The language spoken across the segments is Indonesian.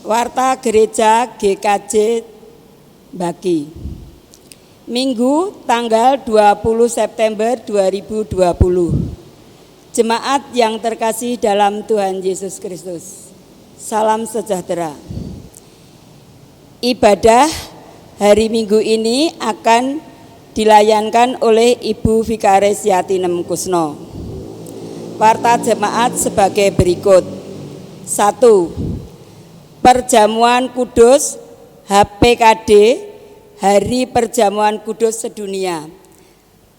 Warta Gereja GKJ Mbaki. Minggu tanggal 20 September 2020. Jemaat yang terkasih dalam Tuhan Yesus Kristus. Salam sejahtera. Ibadah hari Minggu ini akan dilayankan oleh Ibu Vikaris Yatinem Kusno. Warta jemaat sebagai berikut. 1. Perjamuan Kudus HPKD, Hari Perjamuan Kudus Sedunia.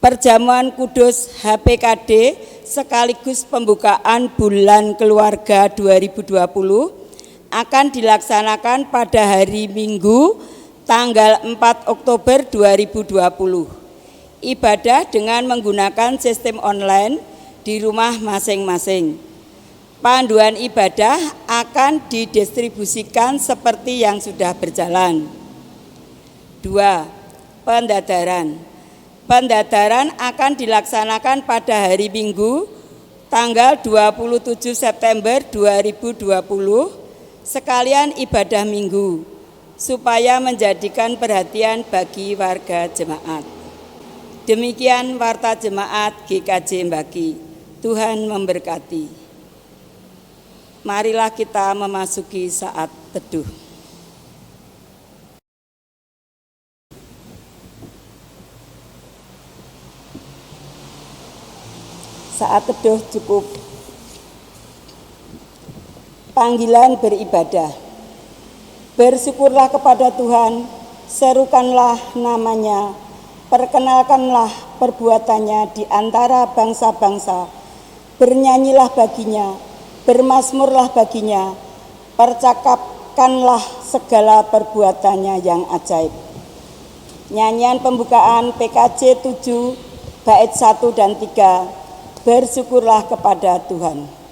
Perjamuan Kudus HPKD sekaligus pembukaan Bulan Keluarga 2020 akan dilaksanakan pada hari Minggu tanggal 4 Oktober 2020. Ibadah dengan menggunakan sistem online di rumah masing-masing. Panduan ibadah akan didistribusikan seperti yang sudah berjalan. 2. Pendadaran. Pendadaran akan dilaksanakan pada hari Minggu tanggal 27 September 2020 sekalian ibadah Minggu supaya menjadikan perhatian bagi warga jemaat. Demikian warta jemaat GKJ Mbaki. Tuhan memberkati. Marilah kita memasuki saat teduh. Saat teduh cukup. Panggilan beribadah. Bersyukurlah kepada Tuhan, serukanlah namanya, perkenalkanlah perbuatannya di antara bangsa-bangsa, bernyanyilah baginya, bermazmurlah baginya, percakapkanlah segala perbuatannya yang ajaib. Nyanyian pembukaan PKJ 7 bait 1 dan 3. Bersyukurlah kepada Tuhan.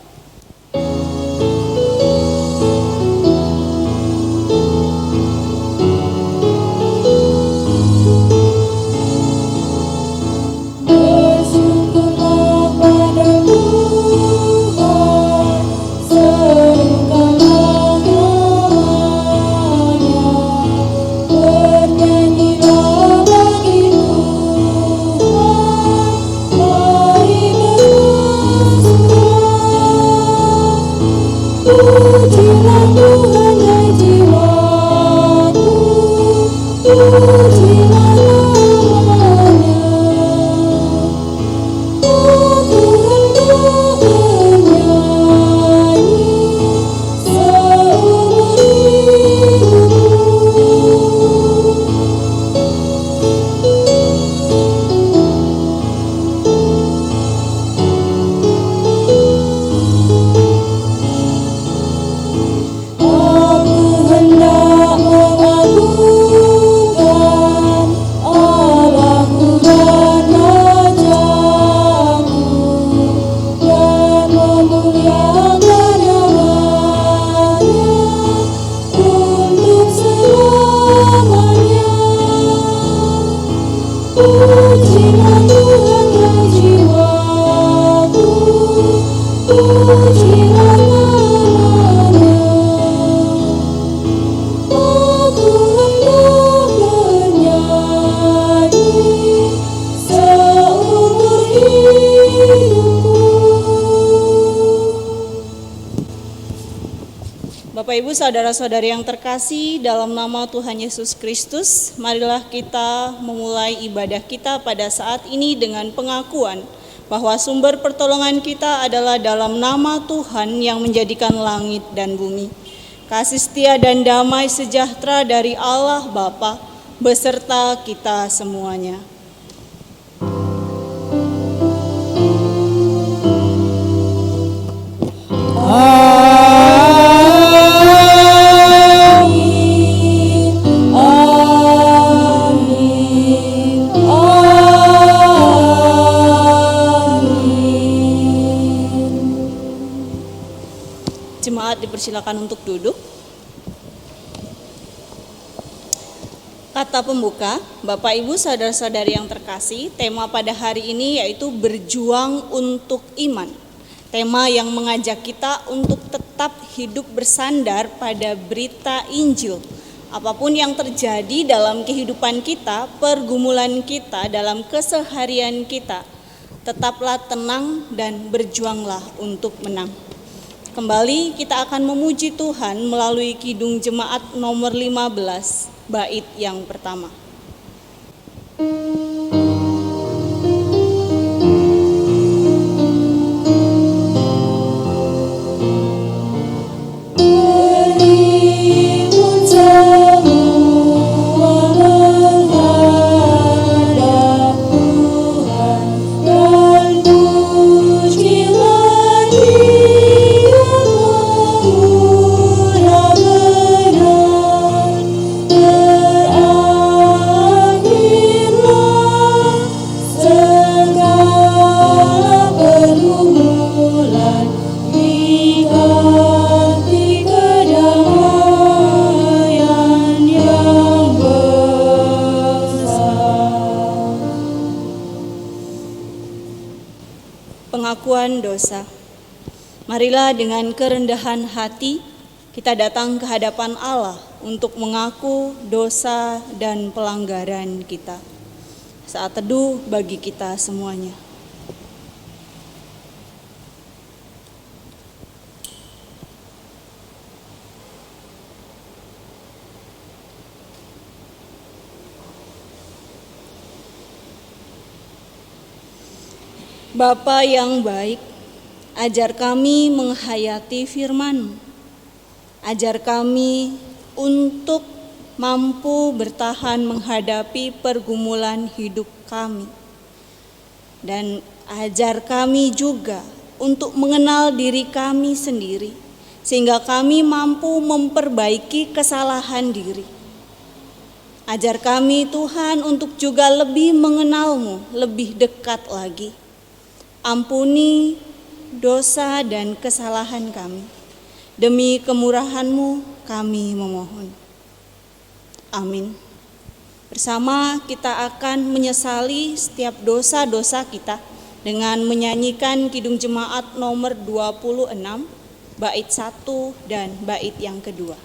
Bapak Ibu saudara-saudari yang terkasih dalam nama Tuhan Yesus Kristus, marilah kita memulai ibadah kita pada saat ini dengan pengakuan bahwa sumber pertolongan kita adalah dalam nama Tuhan yang menjadikan langit dan bumi. Kasih setia dan damai sejahtera dari Allah Bapa beserta kita semuanya. Dipersilakan untuk duduk. Kata pembuka, Bapak Ibu saudara-saudari yang terkasih, tema pada hari ini yaitu berjuang untuk iman. Tema yang mengajak kita untuk tetap tetap hidup bersandar pada berita Injil. Apapun yang terjadi dalam kehidupan kita, pergumulan kita, dalam keseharian kita, tetaplah tenang dan berjuanglah untuk menang. Kembali kita akan memuji Tuhan melalui Kidung Jemaat nomor 15, bait yang pertama. Pengakuan dosa. Marilah dengan kerendahan hati kita datang ke hadapan Allah untuk mengaku dosa dan pelanggaran kita. Saat teduh bagi kita semuanya. Bapa yang baik, ajar kami menghayati firman-Mu. Ajar kami untuk mampu bertahan menghadapi pergumulan hidup kami. Dan ajar kami juga untuk mengenal diri kami sendiri, sehingga kami mampu memperbaiki kesalahan diri. Ajar kami Tuhan untuk juga lebih mengenal-Mu, lebih dekat lagi. Ampuni dosa dan kesalahan kami. Demi kemurahan-Mu kami memohon. Amin. Bersama kita akan menyesali setiap dosa-dosa kita dengan menyanyikan Kidung Jemaat nomor 26, bait 1 dan bait yang kedua.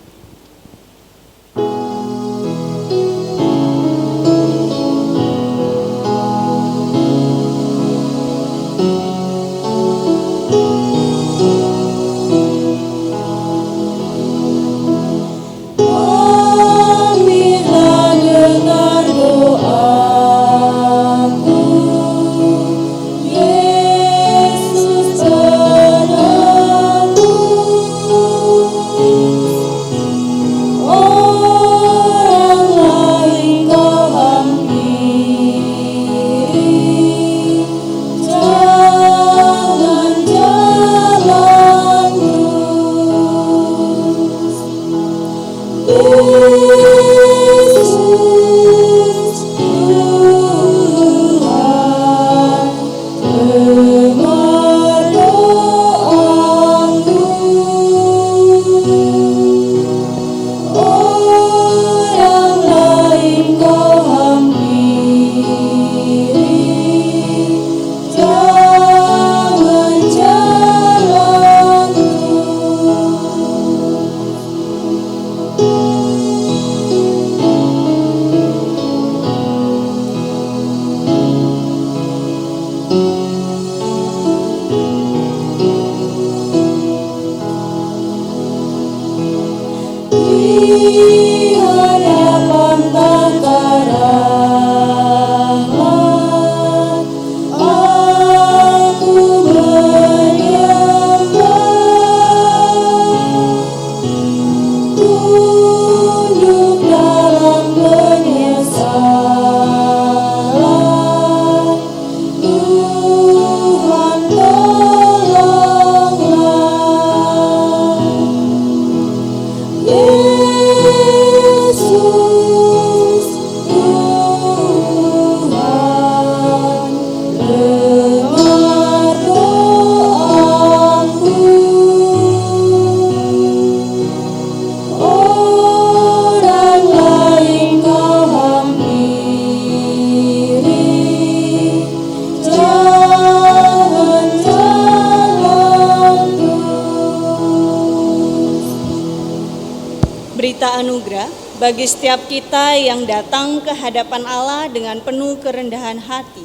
berita anugerah bagi setiap kita yang datang ke hadapan Allah dengan penuh kerendahan hati.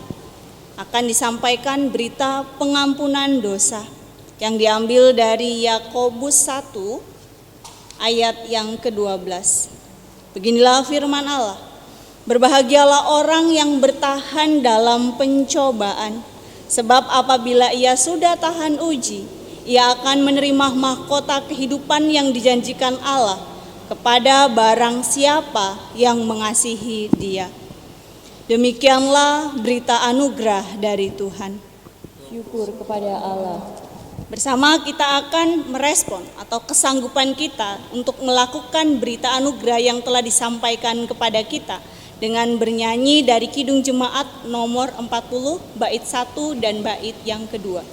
Akan disampaikan berita pengampunan dosa yang diambil dari Yakobus 1 ayat yang ke-12. Beginilah firman Allah. Berbahagialah orang yang bertahan dalam pencobaan, sebab apabila ia sudah tahan uji, ia akan menerima mahkota kehidupan yang dijanjikan Allah kepada barang siapa yang mengasihi Dia. Demikianlah berita anugerah dari Tuhan. Syukur kepada Allah. Bersama kita akan merespon atau kesanggupan kita untuk melakukan berita anugerah yang telah disampaikan kepada kita dengan bernyanyi dari Kidung Jemaat nomor 40 bait 1 dan bait yang kedua.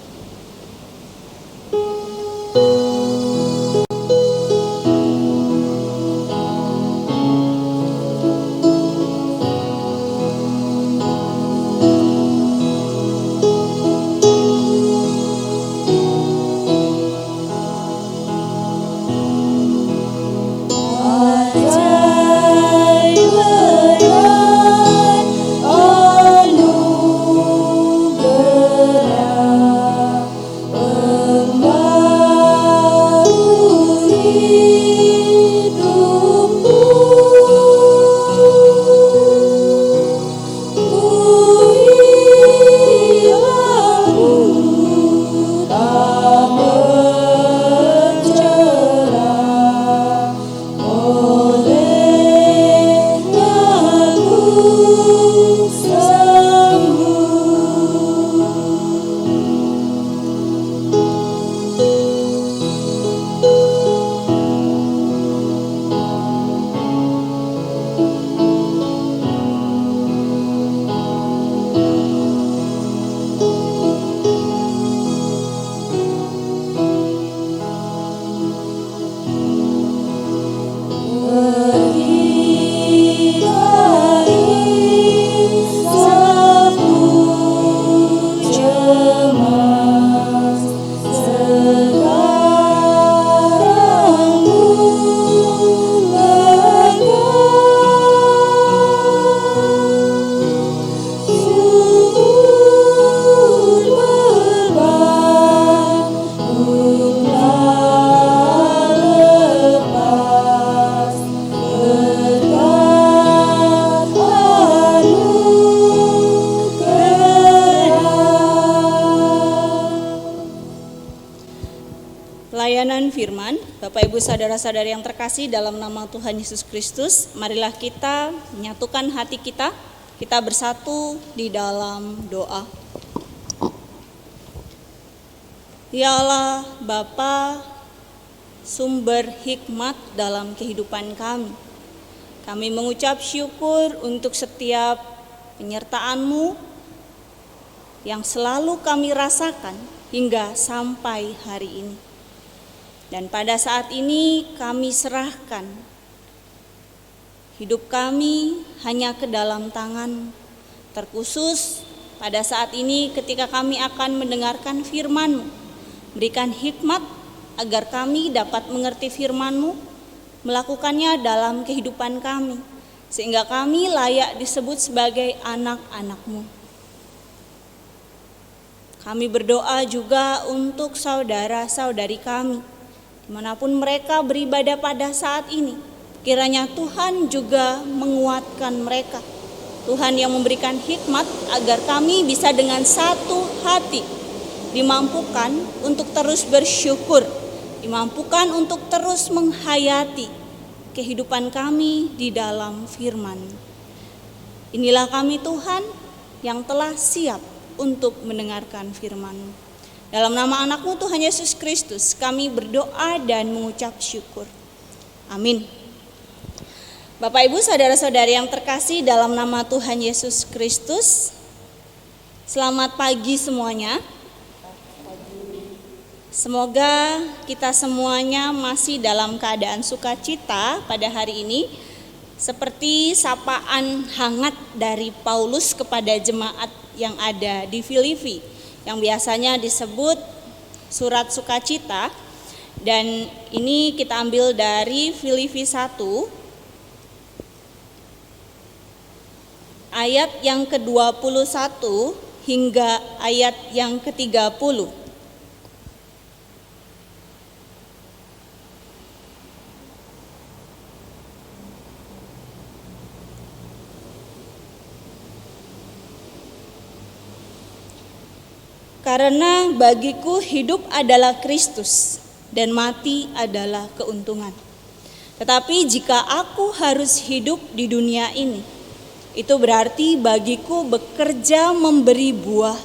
Pelayanan firman, Bapak Ibu saudara-saudari yang terkasih dalam nama Tuhan Yesus Kristus, marilah kita menyatukan hati kita bersatu di dalam doa. Ya Allah, Bapa, sumber hikmat dalam kehidupan kami. Kami mengucap syukur untuk setiap penyertaan-Mu yang selalu kami rasakan hingga sampai hari ini. Dan pada saat ini kami serahkan hidup kami hanya ke dalam tangan, terkhusus pada saat ini ketika kami akan mendengarkan firman-Mu. Berikan hikmat agar kami dapat mengerti firman-Mu, melakukannya dalam kehidupan kami, sehingga kami layak disebut sebagai anak-anak-Mu. Kami berdoa juga untuk saudara-saudari kami, dimanapun mereka beribadah pada saat ini. Kiranya Tuhan juga menguatkan mereka. Tuhan yang memberikan hikmat agar kami bisa dengan satu hati dimampukan untuk terus bersyukur, dimampukan untuk terus menghayati kehidupan kami di dalam firman. Inilah kami Tuhan yang telah siap untuk mendengarkan firman-Mu. Dalam nama anak-Mu Tuhan Yesus Kristus kami berdoa dan mengucap syukur. Amin. Bapak Ibu saudara-saudari yang terkasih dalam nama Tuhan Yesus Kristus, selamat pagi semuanya. Semoga kita semuanya masih dalam keadaan sukacita pada hari ini, seperti sapaan hangat dari Paulus kepada jemaat yang ada di Filipi, yang biasanya disebut surat sukacita, Dan ini kita ambil dari Filipi 1 ayat yang ke-21 hingga ayat yang ke-30. Karena bagiku hidup adalah Kristus dan mati adalah keuntungan. Tetapi jika aku harus hidup di dunia ini, itu berarti bagiku bekerja memberi buah.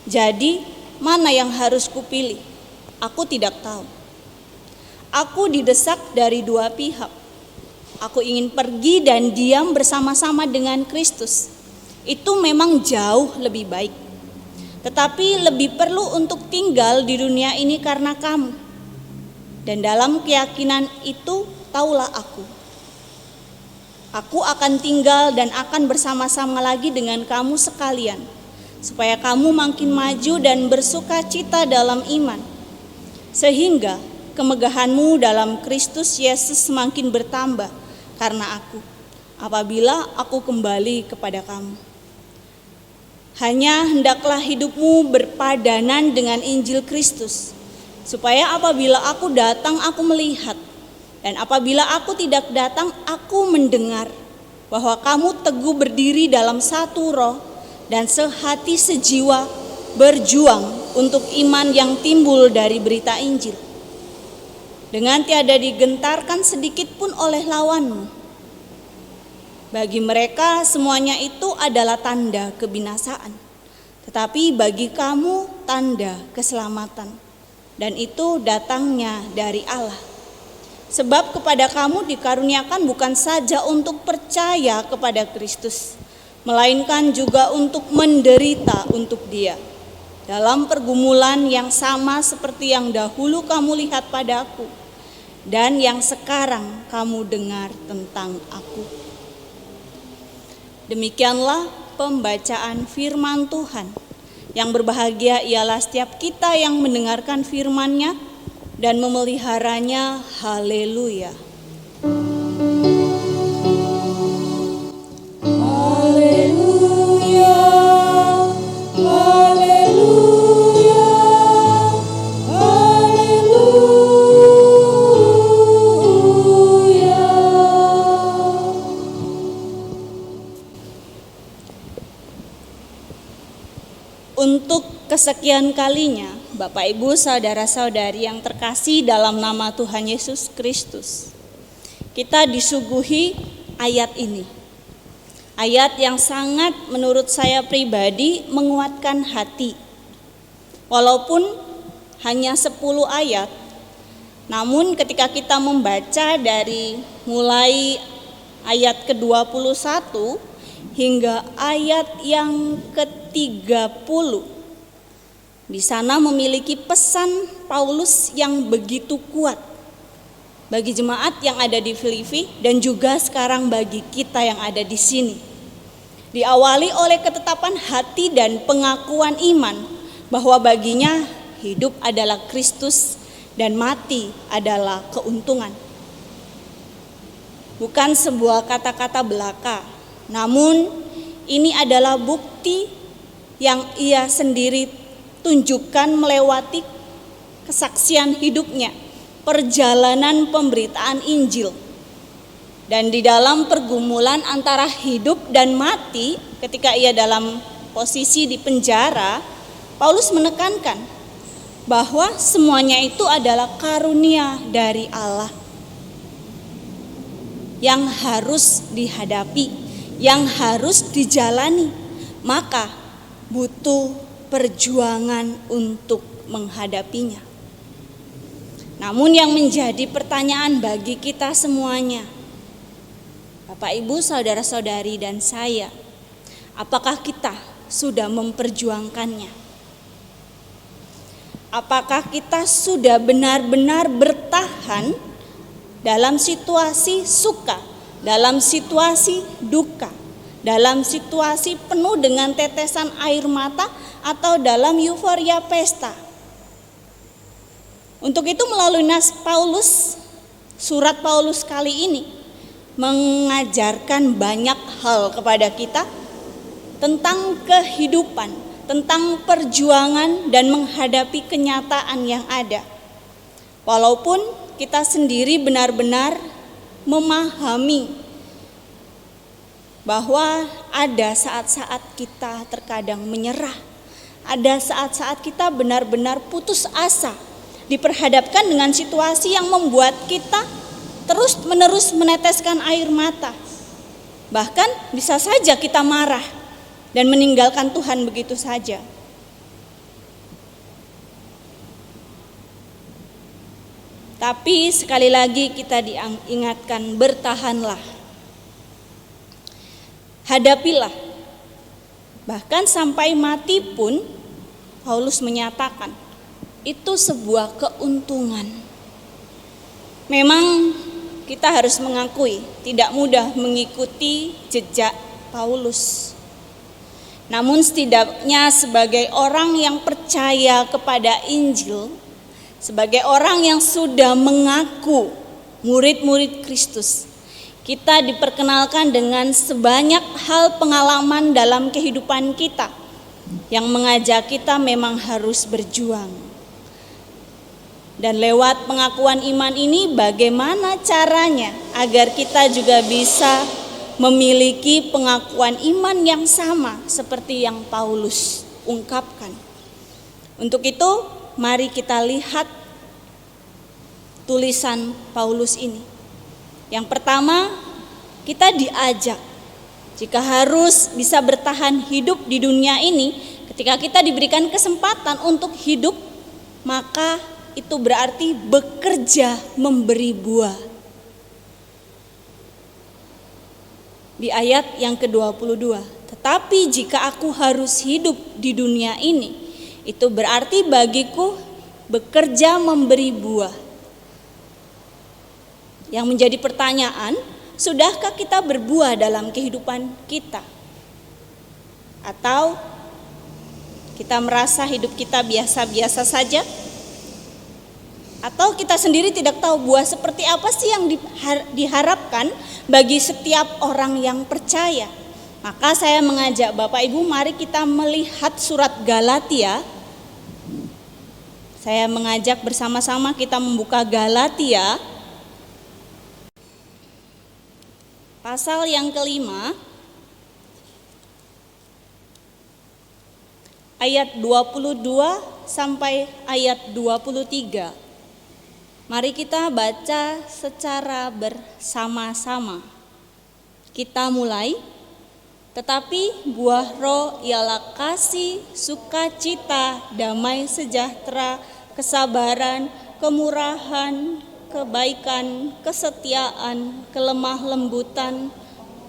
Jadi mana yang harus kupilih? Aku tidak tahu. Aku didesak dari dua pihak. Aku ingin pergi dan diam bersama-sama dengan Kristus. Itu memang jauh lebih baik. Tetapi lebih perlu untuk tinggal di dunia ini karena kamu. Dan dalam keyakinan itu taulah aku. Aku akan tinggal dan akan bersama-sama lagi dengan kamu sekalian, supaya kamu makin maju dan bersuka cita dalam iman, sehingga kemegahanmu dalam Kristus Yesus semakin bertambah karena aku, apabila aku kembali kepada kamu. Hanya hendaklah hidupmu berpadanan dengan Injil Kristus, supaya apabila aku datang aku melihat, dan apabila aku tidak datang aku mendengar bahwa kamu teguh berdiri dalam satu roh dan sehati sejiwa berjuang untuk iman yang timbul dari berita Injil, dengan tiada digentarkan sedikit pun oleh lawanmu. Bagi mereka semuanya itu adalah tanda kebinasaan, tetapi bagi kamu tanda keselamatan, dan itu datangnya dari Allah. Sebab kepada kamu dikaruniakan bukan saja untuk percaya kepada Kristus, melainkan juga untuk menderita untuk Dia, dalam pergumulan yang sama seperti yang dahulu kamu lihat padaku, dan yang sekarang kamu dengar tentang aku. Demikianlah pembacaan firman Tuhan. Yang berbahagia ialah setiap kita yang mendengarkan firman-Nya dan memeliharanya. Haleluya. Haleluya, haleluya, haleluya. Untuk kesekian kalinya, Bapak Ibu saudara-saudari yang terkasih dalam nama Tuhan Yesus Kristus, kita disuguhi ayat ini. Ayat yang sangat menurut saya pribadi menguatkan hati. Walaupun hanya 10 ayat, namun ketika kita membaca dari mulai ayat ke-21 hingga ayat yang ke-30, di sana memiliki pesan Paulus yang begitu kuat bagi jemaat yang ada di Filipi dan juga sekarang bagi kita yang ada di sini. Diawali oleh ketetapan hati dan pengakuan iman bahwa baginya hidup adalah Kristus dan mati adalah keuntungan. Bukan sebuah kata-kata belaka, namun ini adalah bukti yang ia sendiri tunjukkan melewati kesaksian hidupnya, perjalanan pemberitaan Injil. Dan di dalam pergumulan antara hidup dan mati, ketika ia dalam posisi di penjara, Paulus menekankan bahwa semuanya itu adalah karunia dari Allah yang harus dihadapi, yang harus dijalani, maka butuh perjuangan untuk menghadapinya. Namun yang menjadi pertanyaan bagi kita semuanya, Bapak Ibu saudara-saudari dan saya, apakah kita sudah memperjuangkannya? Apakah kita sudah benar-benar bertahan dalam situasi suka, dalam situasi duka, dalam situasi penuh dengan tetesan air mata, atau dalam euforia pesta? Untuk itu melalui surat Paulus kali ini mengajarkan banyak hal kepada kita tentang kehidupan, tentang perjuangan dan menghadapi kenyataan yang ada. Walaupun kita sendiri benar-benar memahami bahwa ada saat-saat kita terkadang menyerah, ada saat-saat kita benar-benar putus asa, diperhadapkan dengan situasi yang membuat kita terus-menerus meneteskan air mata. Bahkan bisa saja kita marah dan meninggalkan Tuhan begitu saja. Tapi sekali lagi kita diingatkan, bertahanlah. Hadapilah. Bahkan sampai mati pun Paulus menyatakan itu sebuah keuntungan. Memang kita harus mengakui tidak mudah mengikuti jejak Paulus. Namun setidaknya sebagai orang yang percaya kepada Injil, sebagai orang yang sudah mengaku murid-murid Kristus, kita diperkenalkan dengan sebanyak hal pengalaman dalam kehidupan kita yang mengajak kita memang harus berjuang. Dan lewat pengakuan iman ini bagaimana caranya agar kita juga bisa memiliki pengakuan iman yang sama seperti yang Paulus ungkapkan. Untuk itu mari kita lihat tulisan Paulus ini. Yang pertama, kita diajak jika harus bisa bertahan hidup di dunia ini, ketika kita diberikan kesempatan untuk hidup, maka itu berarti bekerja memberi buah. Di ayat yang ke-22, tetapi jika aku harus hidup di dunia ini, itu berarti bagiku bekerja memberi buah. Yang menjadi pertanyaan, sudahkah kita berbuah dalam kehidupan kita? Atau kita merasa hidup kita biasa-biasa saja? Atau kita sendiri tidak tahu buah seperti apa sih yang diharapkan bagi setiap orang yang percaya? Maka saya mengajak Bapak Ibu, mari kita melihat surat Galatia. Saya mengajak bersama-sama kita membuka Galatia pasal yang ke-5 ayat 22 sampai ayat 23. Mari kita baca secara bersama-sama. Kita mulai. Tetapi buah roh ialah kasih, sukacita, damai sejahtera, kesabaran, kemurahan, kebaikan, kesetiaan, kelemah lembutan,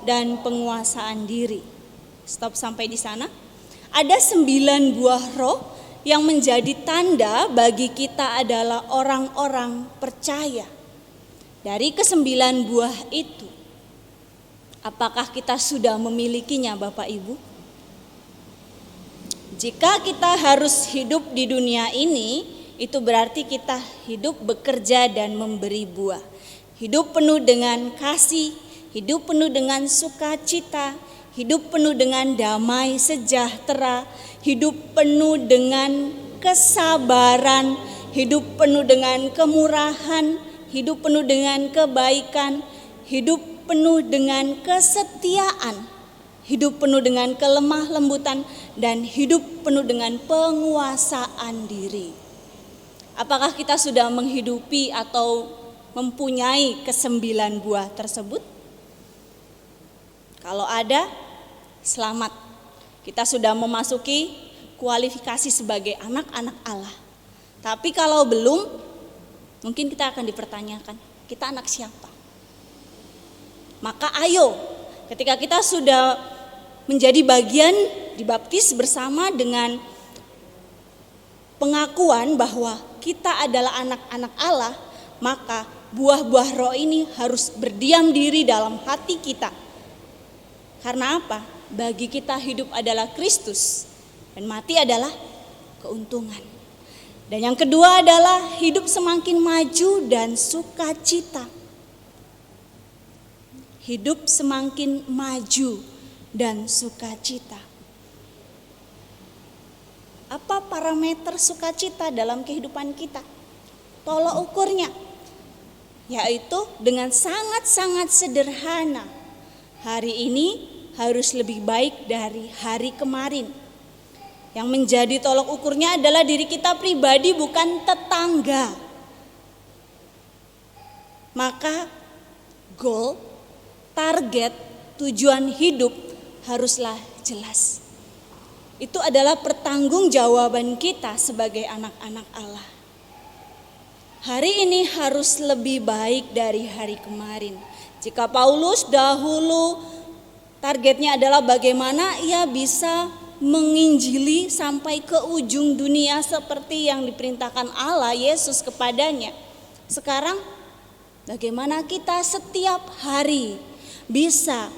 dan penguasaan diri. Stop sampai di sana. Ada 9 buah roh yang menjadi tanda bagi kita adalah orang-orang percaya. Dari ke-9 buah itu, apakah kita sudah memilikinya Bapak Ibu? Jika kita harus hidup di dunia ini, itu berarti kita hidup bekerja dan memberi buah. Hidup penuh dengan kasih, hidup penuh dengan sukacita, hidup penuh dengan damai sejahtera, hidup penuh dengan kesabaran, hidup penuh dengan kemurahan, hidup penuh dengan kebaikan, hidup penuh dengan kesetiaan, hidup penuh dengan kelemah lembutan, dan hidup penuh dengan penguasaan diri. Apakah kita sudah menghidupi atau mempunyai ke-9 buah tersebut? Kalau ada, selamat. Kita sudah memasuki kualifikasi sebagai anak-anak Allah. Tapi kalau belum, mungkin kita akan dipertanyakan, kita anak siapa? Maka ayo, ketika kita sudah menjadi bagian dibaptis bersama dengan pengakuan bahwa kita adalah anak-anak Allah, maka buah-buah roh ini harus berdiam diri dalam hati kita. Karena apa? Bagi kita hidup adalah Kristus dan mati adalah keuntungan. Dan yang kedua adalah hidup semakin maju dan sukacita. Hidup semakin maju dan sukacita. Apa parameter sukacita dalam kehidupan kita? Tolak ukurnya, yaitu dengan sangat-sangat sederhana. Hari ini harus lebih baik dari hari kemarin. Yang menjadi tolak ukurnya adalah diri kita pribadi, bukan tetangga. Maka goal, target, tujuan hidup haruslah jelas. Itu adalah pertanggungjawaban kita sebagai anak-anak Allah. Hari ini harus lebih baik dari hari kemarin. Jika Paulus dahulu targetnya adalah bagaimana ia bisa menginjili sampai ke ujung dunia seperti yang diperintahkan Allah Yesus kepadanya. Sekarang bagaimana kita setiap hari bisa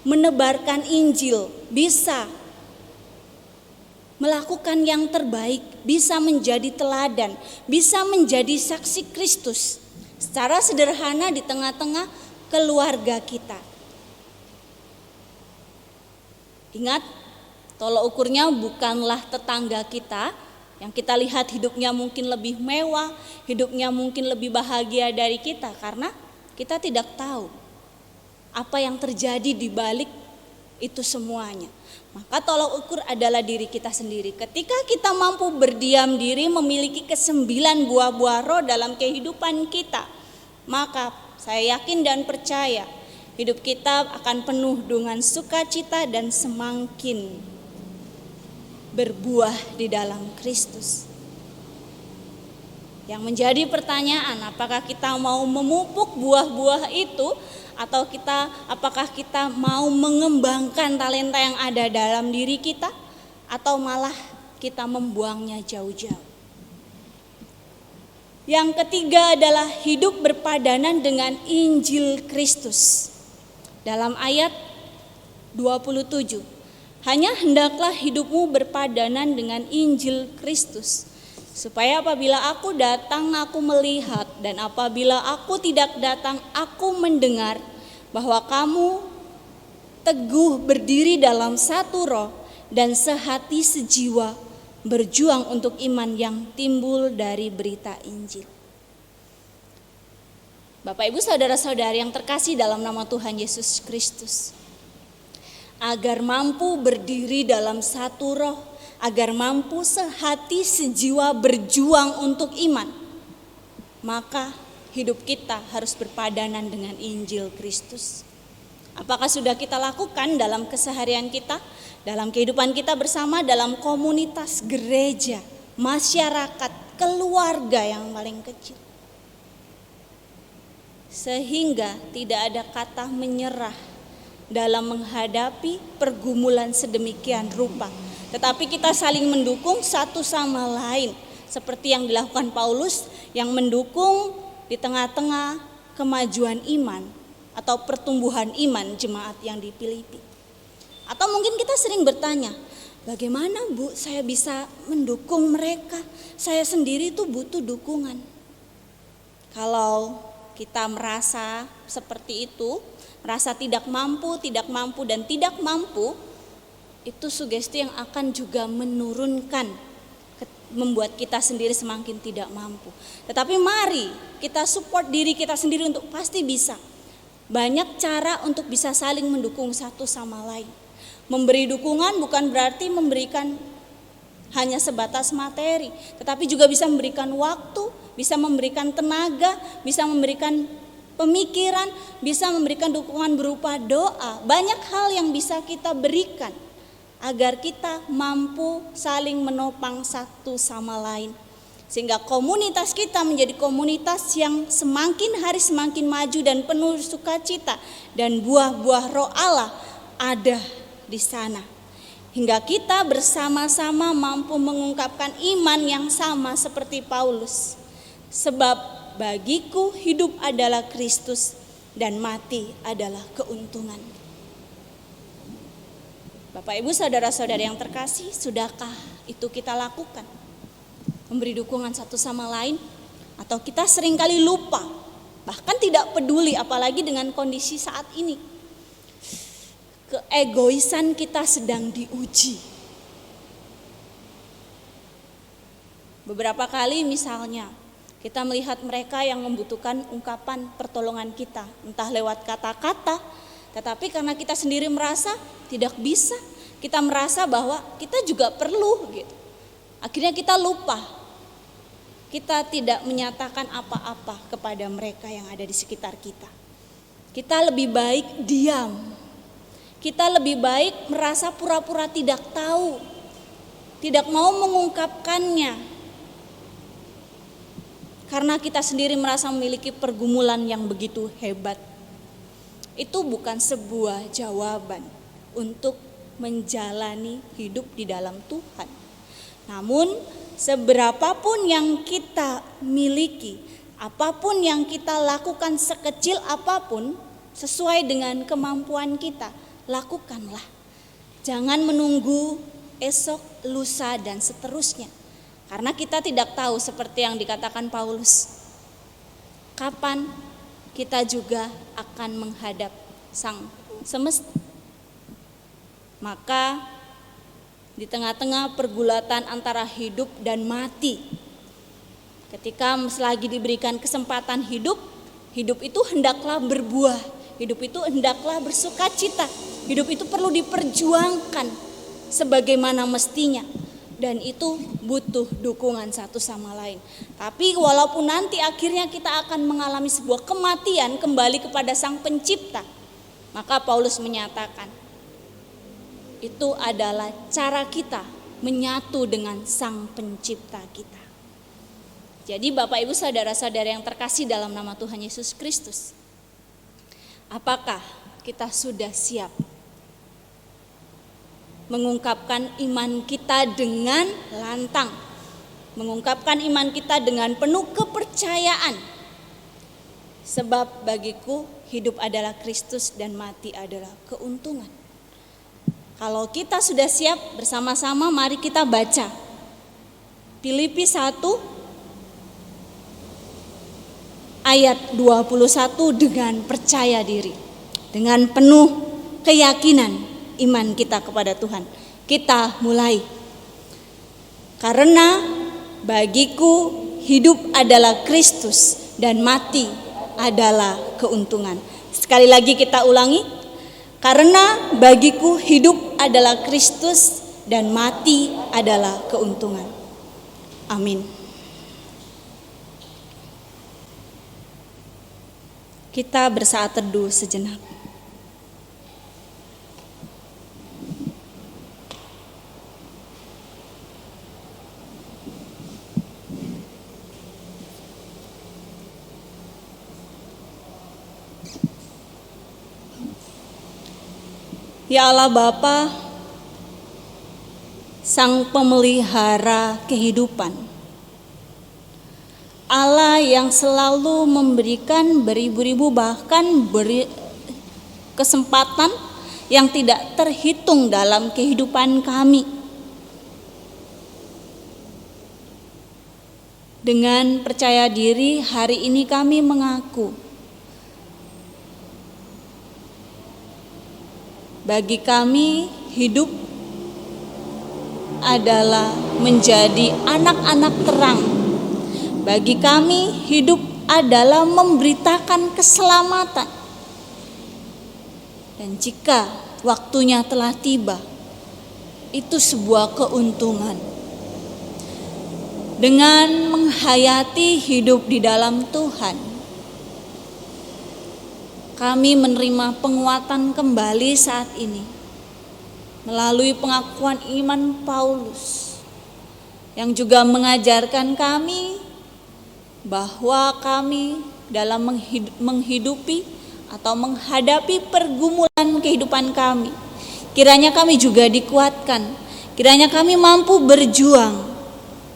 menebarkan Injil, bisa melakukan yang terbaik, bisa menjadi teladan, bisa menjadi saksi Kristus secara sederhana di tengah-tengah keluarga kita. Ingat, tolak ukurnya bukanlah tetangga kita yang kita lihat hidupnya mungkin lebih mewah, hidupnya mungkin lebih bahagia dari kita, karena kita tidak tahu apa yang terjadi di balik itu semuanya. Maka tolak ukur adalah diri kita sendiri. Ketika kita mampu berdiam diri, memiliki ke9 buah-buah roh dalam kehidupan kita, maka saya yakin dan percaya hidup kita akan penuh dengan sukacita dan semakin berbuah di dalam Kristus. Yang menjadi pertanyaan, apakah kita mau memupuk buah-buah itu, atau apakah kita mau mengembangkan talenta yang ada dalam diri kita, atau malah kita membuangnya jauh-jauh. Yang ketiga adalah hidup berpadanan dengan Injil Kristus. Dalam ayat 27, hanya hendaklah hidupmu berpadanan dengan Injil Kristus, supaya apabila aku datang aku melihat, dan apabila aku tidak datang aku mendengar, bahwa kamu teguh berdiri dalam satu roh dan sehati sejiwa, berjuang untuk iman yang timbul dari berita Injil. Bapak Ibu saudara-saudari yang terkasih dalam nama Tuhan Yesus Kristus, agar mampu berdiri dalam satu roh, agar mampu sehati sejiwa berjuang untuk iman, maka hidup kita harus berpadanan dengan Injil Kristus. Apakah sudah kita lakukan dalam keseharian kita, dalam kehidupan kita bersama, dalam komunitas gereja, masyarakat, keluarga yang paling kecil? Sehingga tidak ada kata menyerah dalam menghadapi pergumulan sedemikian rupa, tetapi kita saling mendukung satu sama lain, seperti yang dilakukan Paulus yang mendukung di tengah-tengah kemajuan iman atau pertumbuhan iman jemaat yang di Filipi. Atau mungkin kita sering bertanya, bagaimana Bu saya bisa mendukung mereka? Saya sendiri tuh butuh dukungan. Kalau kita merasa seperti itu, merasa tidak mampu, dan tidak mampu, itu sugesti yang akan juga menurunkan, membuat kita sendiri semakin tidak mampu. Tetapi mari kita support diri kita sendiri untuk pasti bisa. Banyak cara untuk bisa saling mendukung satu sama lain. Memberi dukungan bukan berarti memberikan hanya sebatas materi, tetapi juga bisa memberikan waktu, bisa memberikan tenaga, bisa memberikan pemikiran, bisa memberikan dukungan berupa doa. Banyak hal yang bisa kita berikan agar kita mampu saling menopang satu sama lain, sehingga komunitas kita menjadi komunitas yang semakin hari semakin maju dan penuh sukacita, dan buah-buah roh Allah ada di sana, hingga kita bersama-sama mampu mengungkapkan iman yang sama seperti Paulus. Sebab bagiku hidup adalah Kristus dan mati adalah keuntungan. Bapak Ibu saudara-saudari yang terkasih, sudahkah itu kita lakukan? memberi dukungan satu sama lain, atau kita seringkali lupa, bahkan tidak peduli apalagi dengan kondisi saat ini. Keegoisan kita sedang diuji. Beberapa kali misalnya kita melihat mereka yang membutuhkan ungkapan pertolongan kita, entah lewat kata-kata, tetapi karena kita sendiri merasa tidak bisa, kita merasa bahwa kita juga perlu gitu. Akhirnya kita lupa. Kita tidak menyatakan apa-apa kepada mereka yang ada di sekitar kita. Kita lebih baik diam. Kita lebih baik merasa pura-pura tidak tahu, tidak mau mengungkapkannya. Karena kita sendiri merasa memiliki pergumulan yang begitu hebat. Itu bukan sebuah jawaban untuk menjalani hidup di dalam Tuhan. Namun seberapapun yang kita miliki, apapun yang kita lakukan sekecil apapun, sesuai dengan kemampuan kita, lakukanlah. Jangan menunggu esok, lusa, dan seterusnya. Karena kita tidak tahu seperti yang dikatakan Paulus, kapan kita juga akan menghadap Sang Semesta. Maka di tengah-tengah pergulatan antara hidup dan mati, ketika selagi diberikan kesempatan hidup, hidup itu hendaklah berbuah, hidup itu hendaklah bersukacita, hidup itu perlu diperjuangkan sebagaimana mestinya. Dan itu butuh dukungan satu sama lain. Tapi walaupun nanti akhirnya kita akan mengalami sebuah kematian kembali kepada Sang Pencipta, maka Paulus menyatakan itu adalah cara kita menyatu dengan Sang Pencipta kita. Jadi Bapak Ibu saudara-saudara yang terkasih dalam nama Tuhan Yesus Kristus, apakah kita sudah siap mengungkapkan iman kita dengan lantang, mengungkapkan iman kita dengan penuh kepercayaan? Sebab bagiku hidup adalah Kristus dan mati adalah keuntungan. Kalau kita sudah siap, bersama-sama mari kita baca Filipi 1 ayat 21 dengan percaya diri, dengan penuh keyakinan iman kita kepada Tuhan. Kita mulai. Karena bagiku hidup adalah Kristus dan mati adalah keuntungan. Sekali lagi kita ulangi. Karena bagiku hidup adalah Kristus dan mati adalah keuntungan. Amin. Kita bersaat teduh sejenak. Ya Allah Bapa, Sang Pemelihara kehidupan, Allah yang selalu memberikan beribu-ribu bahkan kesempatan yang tidak terhitung dalam kehidupan kami. Dengan percaya diri hari ini kami mengaku bagi kami hidup adalah menjadi anak-anak terang. Bagi kami hidup adalah memberitakan keselamatan. Dan jika waktunya telah tiba, itu sebuah keuntungan. Dengan menghayati hidup di dalam Tuhan, kami menerima penguatan kembali saat ini melalui pengakuan iman Paulus yang juga mengajarkan kami bahwa kami dalam menghidupi atau menghadapi pergumulan kehidupan kami, kiranya kami juga dikuatkan, kiranya kami mampu berjuang.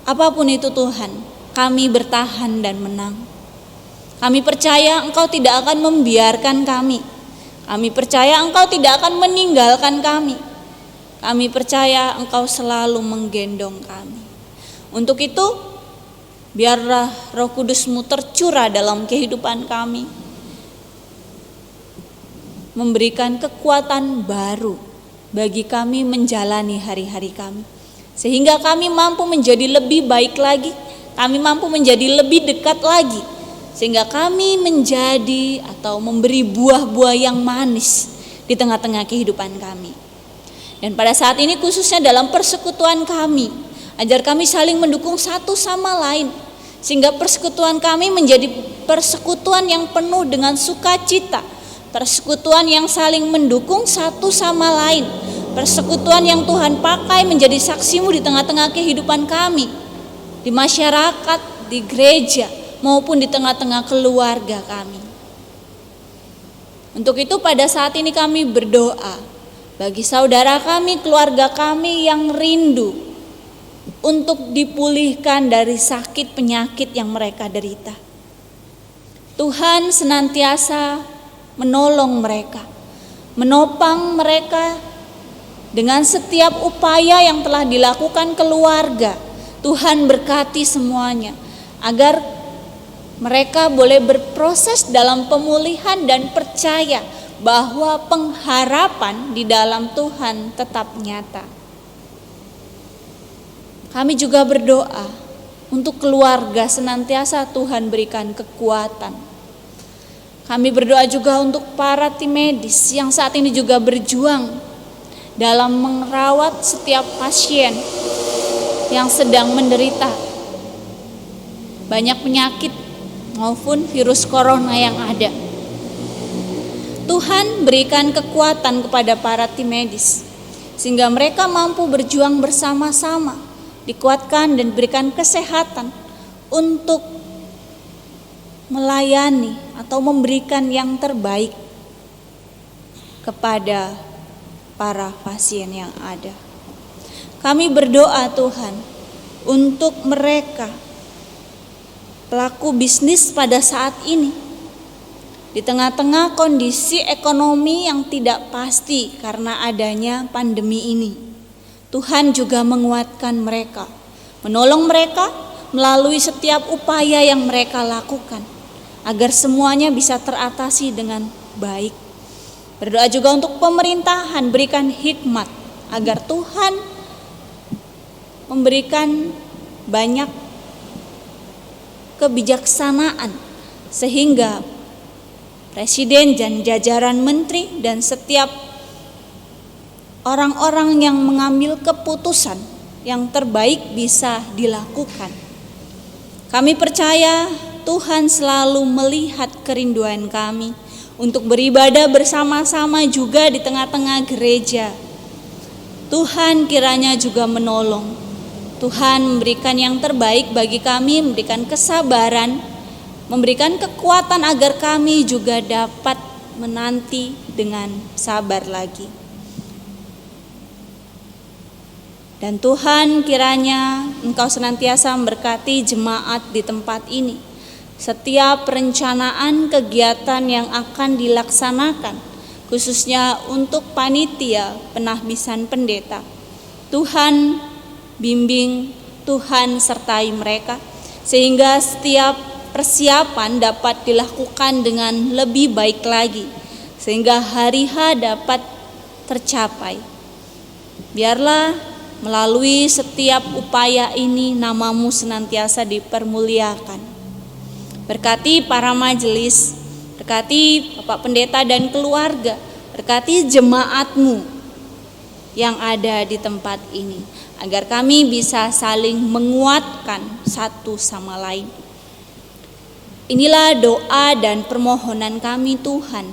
Apapun itu Tuhan, kami bertahan dan menang. Kami percaya Engkau tidak akan membiarkan kami. Kami percaya Engkau tidak akan meninggalkan kami. Kami percaya Engkau selalu menggendong kami. Untuk itu, Biarlah Roh Kudus-Mu tercurah dalam kehidupan kami, memberikan kekuatan baru bagi kami menjalani hari-hari kami, sehingga kami mampu menjadi lebih baik lagi, kami mampu menjadi lebih dekat lagi, sehingga kami menjadi atau memberi buah-buah yang manis di tengah-tengah kehidupan kami. Dan pada saat ini khususnya dalam persekutuan kami, ajar kami saling mendukung satu sama lain, sehingga persekutuan kami menjadi persekutuan yang penuh dengan sukacita, persekutuan yang saling mendukung satu sama lain, persekutuan yang Tuhan pakai menjadi saksi-Mu di tengah-tengah kehidupan kami, di masyarakat, di gereja, maupun di tengah-tengah keluarga kami. Untuk itu pada saat ini kami berdoa bagi saudara kami, keluarga kami yang rindu untuk dipulihkan dari sakit penyakit yang mereka derita. Tuhan senantiasa menolong mereka, menopang mereka dengan setiap upaya yang telah dilakukan keluarga. Tuhan berkati semuanya agar mereka boleh berproses dalam pemulihan dan percaya bahwa pengharapan di dalam Tuhan tetap nyata. Kami juga berdoa untuk keluarga, senantiasa Tuhan berikan kekuatan. Kami berdoa juga untuk para tim medis yang saat ini juga berjuang dalam merawat setiap pasien yang sedang menderita banyak penyakit maupun virus corona yang ada. Tuhan berikan kekuatan kepada para tim medis sehingga mereka mampu berjuang bersama-sama, dikuatkan dan berikan kesehatan untuk melayani atau memberikan yang terbaik kepada para pasien yang ada. Kami berdoa Tuhan untuk mereka pelaku bisnis pada saat ini, di tengah-tengah kondisi ekonomi yang tidak pasti karena adanya pandemi ini. Tuhan juga menguatkan mereka, menolong mereka melalui setiap upaya yang mereka lakukan, agar semuanya bisa teratasi dengan baik. Berdoa juga untuk pemerintahan, berikan hikmat agar Tuhan memberikan banyak kebijaksanaan sehingga Presiden dan jajaran menteri dan setiap orang-orang yang mengambil keputusan yang terbaik bisa dilakukan. Kami percaya Tuhan selalu melihat kerinduan kami untuk beribadah bersama-sama juga di tengah-tengah gereja. Tuhan kiranya juga menolong. Tuhan memberikan yang terbaik bagi kami, memberikan kesabaran, memberikan kekuatan agar kami juga dapat menanti dengan sabar lagi. Dan Tuhan kiranya Engkau senantiasa memberkati jemaat di tempat ini. Setiap perencanaan kegiatan yang akan dilaksanakan, khususnya untuk panitia penahbisan pendeta, Tuhan bimbing, Tuhan sertai mereka, sehingga setiap persiapan dapat dilakukan dengan lebih baik lagi, sehingga hari H dapat tercapai. Biarlah melalui setiap upaya ini nama-Mu senantiasa dipermuliakan. Berkati para majelis, berkati Bapak Pendeta dan keluarga, berkati jemaat-Mu yang ada di tempat ini, agar kami bisa saling menguatkan satu sama lain. Inilah doa dan permohonan kami Tuhan.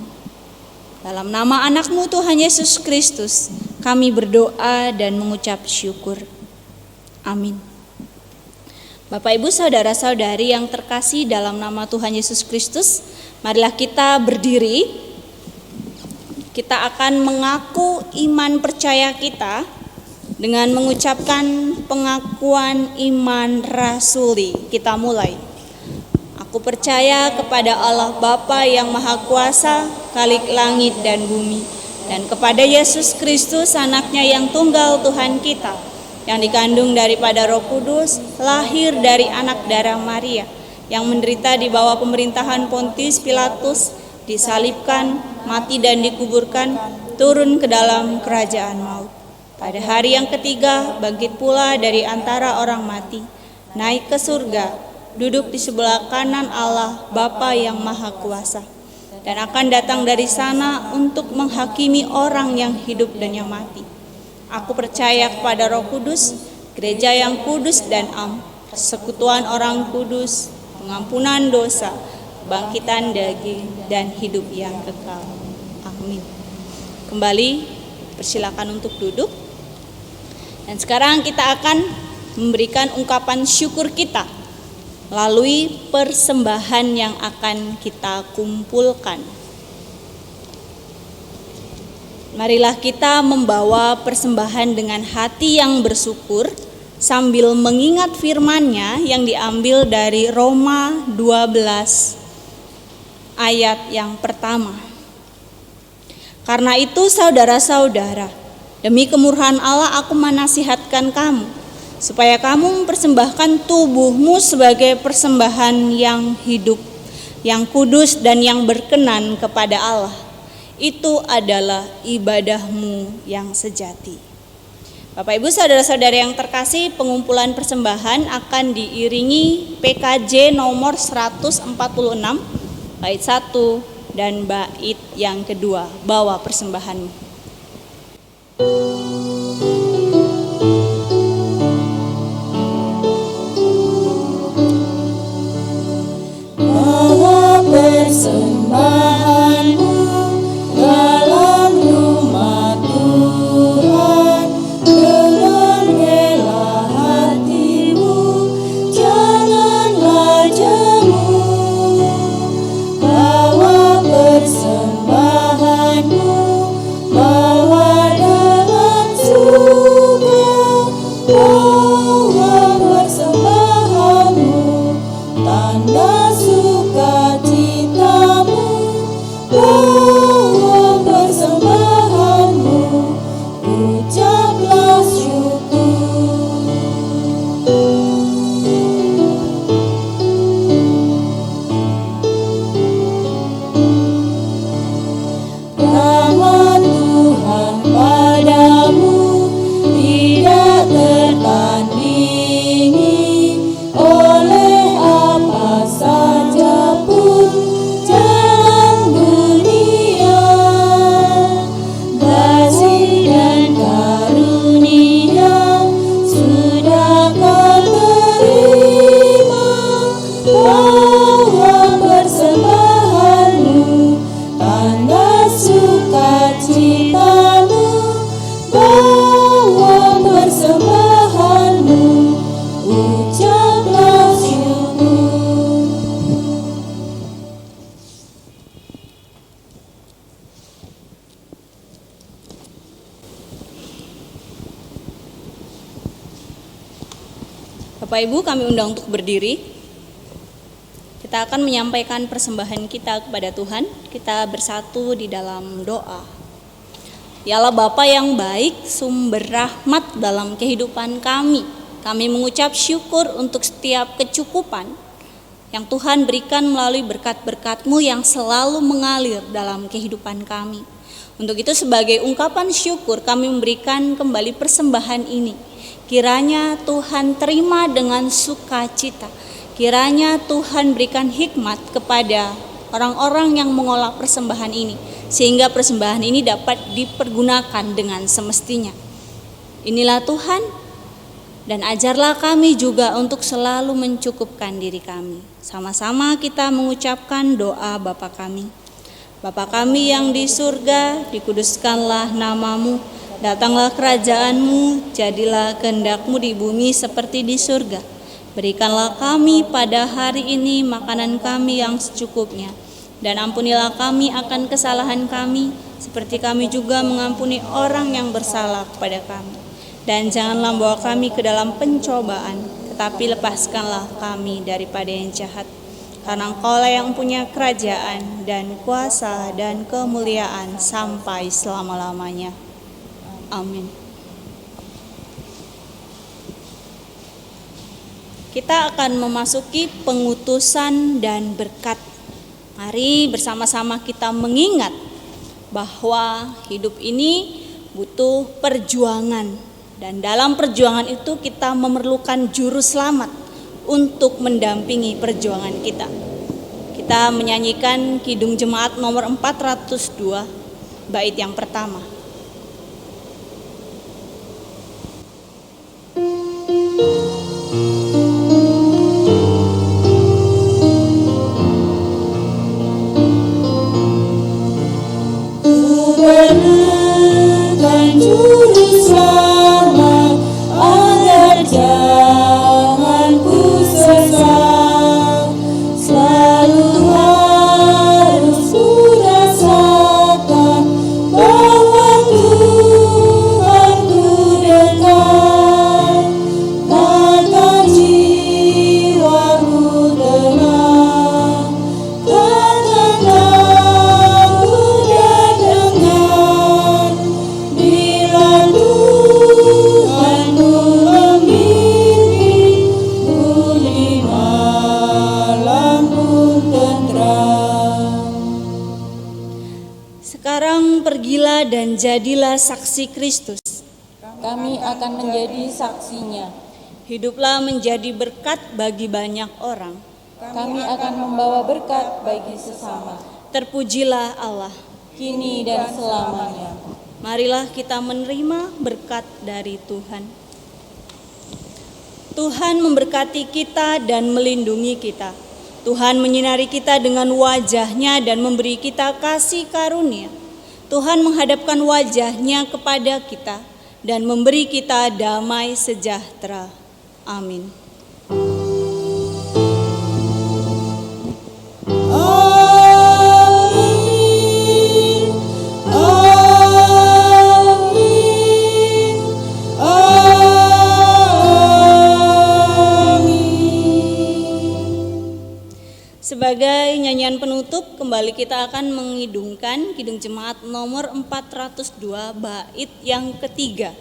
Dalam nama anak-Mu Tuhan Yesus Kristus, kami berdoa dan mengucap syukur. Amin. Bapak Ibu saudara-saudari yang terkasih dalam nama Tuhan Yesus Kristus, marilah kita berdiri. Kita akan mengaku iman percaya kita dengan mengucapkan pengakuan iman rasuli. Kita mulai. Aku percaya kepada Allah Bapa yang Maha Kuasa, Khalik langit dan bumi, dan kepada Yesus Kristus anaknya yang tunggal Tuhan kita, yang dikandung daripada Roh Kudus, lahir dari anak darah Maria, yang menderita di bawah pemerintahan Pontius Pilatus, disalibkan, mati dan dikuburkan, turun ke dalam kerajaan maut. Pada hari yang ketiga, bangkit pula dari antara orang mati, naik ke surga, duduk di sebelah kanan Allah Bapa yang Maha Kuasa, dan akan datang dari sana untuk menghakimi orang yang hidup dan yang mati. Aku percaya kepada Roh Kudus, gereja yang kudus dan am, persekutuan orang kudus, pengampunan dosa, bangkitan daging, dan hidup yang kekal. Amin. Kembali, persilakan untuk duduk. Dan sekarang kita akan memberikan ungkapan syukur kita melalui persembahan yang akan kita kumpulkan. Marilah kita membawa persembahan dengan hati yang bersyukur sambil mengingat firman-Nya yang diambil dari Roma 12 ayat yang pertama. Karena itu saudara-saudara, demi kemurahan Allah aku menasihatkan kamu, supaya kamu mempersembahkan tubuhmu sebagai persembahan yang hidup, yang kudus dan yang berkenan kepada Allah. Itu adalah ibadahmu yang sejati. Bapak Ibu saudara-saudara yang terkasih, pengumpulan persembahan akan diiringi PKJ nomor 146 bait 1 dan bait yang kedua. Bawa persembahanmu. Bawa persembahanmu dalam rumah Tuhan dengan rela hatimu, janganlah jemu. Bawa persembahanmu, bawa dengan suka, bawa persembahanmu, tanda sukacitamu, bawa persembahanmu, ucaplah syukur. Rahmat Tuhan padamu tidak tertandingi, oleh apa saja pun jangan dunia. Kasih dan karunia sudah kau terima. Bawa persembahanmu, tanda sukacitamu, bawa persembahanmu, ucaplah syukur. Bapak Ibu, kami undang untuk berdiri. Kita akan menyampaikan persembahan kita kepada Tuhan. Kita bersatu di dalam doa. Ya Allah Bapa yang baik, sumber rahmat dalam kehidupan kami. Kami mengucap syukur untuk setiap kecukupan yang Tuhan berikan melalui berkat-berkat-Mu yang selalu mengalir dalam kehidupan kami. Untuk itu sebagai ungkapan syukur kami memberikan kembali persembahan ini. Kiranya Tuhan terima dengan sukacita. Kiranya Tuhan berikan hikmat kepada orang-orang yang mengolah persembahan ini, sehingga persembahan ini dapat dipergunakan dengan semestinya. Inilah Tuhan, dan ajarlah kami juga untuk selalu mencukupkan diri kami. Sama-sama kita mengucapkan doa Bapa kami. Bapa kami yang di surga, dikuduskanlah nama-Mu, datanglah kerajaan-Mu, jadilah kehendak-Mu di bumi seperti di surga. Berikanlah kami pada hari ini makanan kami yang secukupnya, dan ampunilah kami akan kesalahan kami, seperti kami juga mengampuni orang yang bersalah kepada kami. Dan janganlah membawa kami ke dalam pencobaan, tetapi lepaskanlah kami daripada yang jahat. Karena Engkaulah yang punya kerajaan dan kuasa dan kemuliaan sampai selama-lamanya. Amin. Kita akan memasuki pengutusan dan berkat. Mari bersama-sama kita mengingat bahwa hidup ini butuh perjuangan. Dan dalam perjuangan itu kita memerlukan juru selamat untuk mendampingi perjuangan kita. Kita menyanyikan Kidung Jemaat nomor 402, bait yang pertama. Perlukan juru selamat agar jangan ku sesat. Selalu harus ku rasakan bahwa Tuhan ku dekat. Maka jiwaku tenang, takkanlah mudah dengar bila Tuhan ku memimpin, bunyi malam pun tenteram. Sekarang pergilah dan jadilah saksi Kristus. Kami akan menjadi saksinya. Hiduplah menjadi berkat bagi banyak orang. Kami akan membawa berkat bagi sesama, Terpujilah Allah. kini dan selamanya. Marilah kita menerima berkat dari Tuhan. Tuhan memberkati kita dan melindungi kita. Tuhan menyinari kita dengan wajah-Nya dan memberi kita kasih karunia. Tuhan menghadapkan wajah-Nya kepada kita dan memberi kita damai sejahtera. Amin. Amin. Amin. Amin. Sebagai nyanyian penutup, kembali kita akan mengidungkan Kidung Jemaat nomor 402 bait yang ketiga.